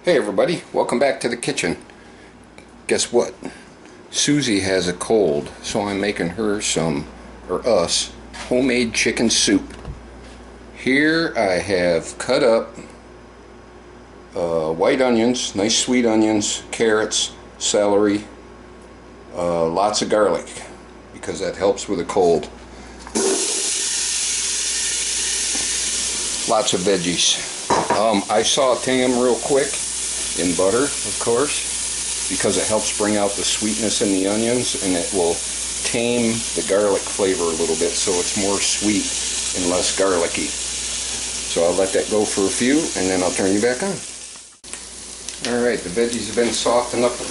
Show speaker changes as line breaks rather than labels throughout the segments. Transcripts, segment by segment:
Hey everybody, welcome back to the kitchen. Guess what? Susie has a cold, so I'm making her us, homemade chicken soup. Here I have cut up white onions, nice sweet onions, carrots, celery, lots of garlic, because that helps with a cold. Lots of veggies. I saute them real quick in butter, of course, because it helps bring out the sweetness in the onions, and it will tame the garlic flavor a little bit so it's more sweet and less garlicky. So I'll let that go for a few, and then I'll turn you back on. Alright, the veggies have been softened up a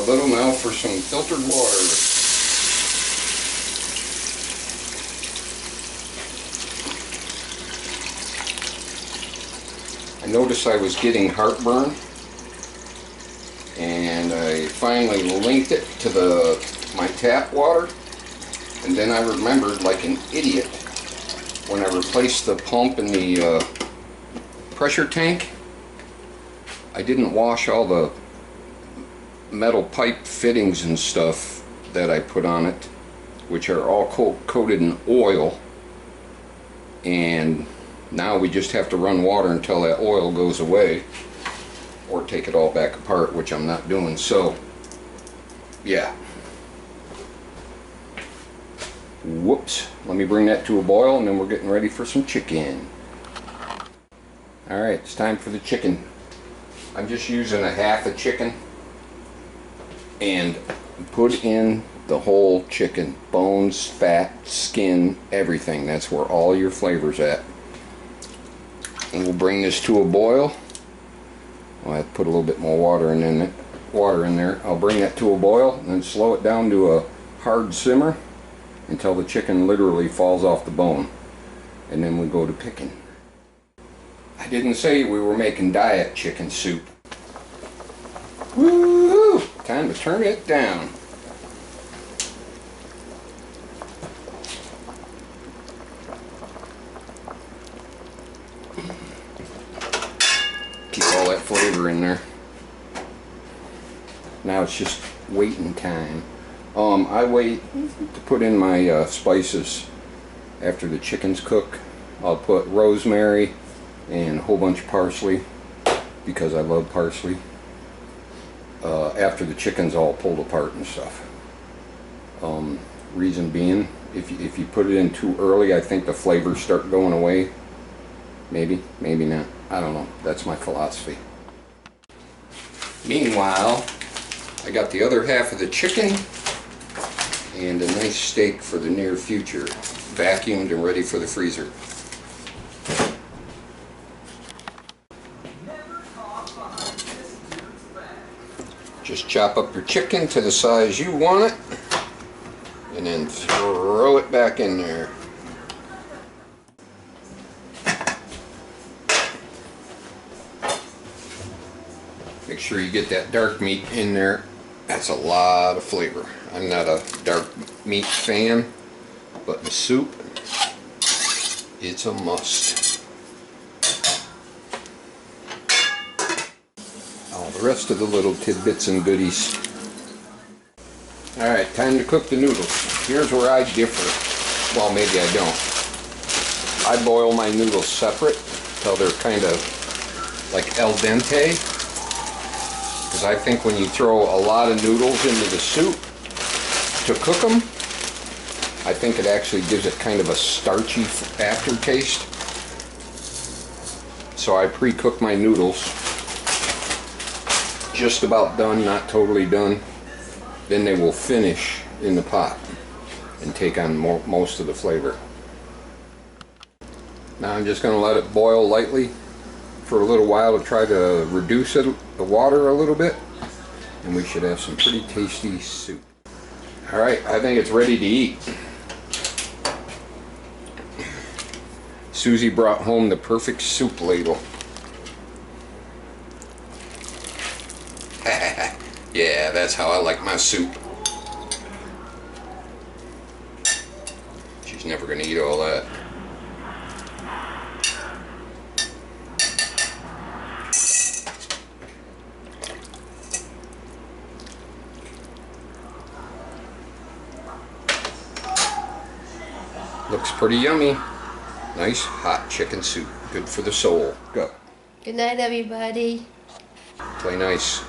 little now for some filtered water. I noticed I was getting heartburn, and I finally linked it to my tap water, and then I remembered like an idiot when I replaced the pump in the pressure tank, I didn't wash all the metal pipe fittings and stuff that I put on it, which are all coated in oil, and now we just have to run water until that oil goes away, or take it all back apart, which I'm not doing. So yeah, whoops, let me bring that to a boil, and then we're getting ready for some chicken. Alright, it's time for the chicken. I'm just using a half a chicken, and put in the whole chicken, bones, fat, skin, everything. That's where all your flavor's at. And we'll bring this to a boil. I'll have to put a little bit more water in there. I'll bring that to a boil and then slow it down to a hard simmer until the chicken literally falls off the bone. And then we go to picking. I didn't say we were making diet chicken soup. Woo-hoo! Time to turn it down. Keep all that flavor in there. Now it's just waiting time. I wait to put in my spices after the chicken's cooked. I'll put rosemary and a whole bunch of parsley, because I love parsley, after the chicken's all pulled apart and stuff. Reason being, if you put it in too early, I think the flavors start going away. Maybe not. I don't know. That's my philosophy. Meanwhile, I got the other half of the chicken and a nice steak for the near future, vacuumed and ready for the freezer. Just chop up your chicken to the size you want it, and then throw it back in there. Make sure you get that dark meat in there. That's a lot of flavor. I'm not a dark meat fan, but in soup, it's a must. All the rest of the little tidbits and goodies. Alright, time to cook the noodles. Here's where I differ. Well, maybe I don't. I boil my noodles separate until they're kind of like al dente. Because I think when you throw a lot of noodles into the soup to cook them, I think it actually gives it kind of a starchy aftertaste. So I pre-cook my noodles, just about done, not totally done. Then they will finish in the pot and take on most of the flavor. Now I'm just going to let it boil lightly for a little while to try to reduce the water a little bit, and we should have some pretty tasty soup. Alright, I think it's ready to eat. Susie brought home the perfect soup ladle. Yeah, that's how I like my soup. She's never going to eat all that. Looks pretty yummy. Nice hot chicken soup. Good for the soul. Go.
Good night, everybody.
Play nice.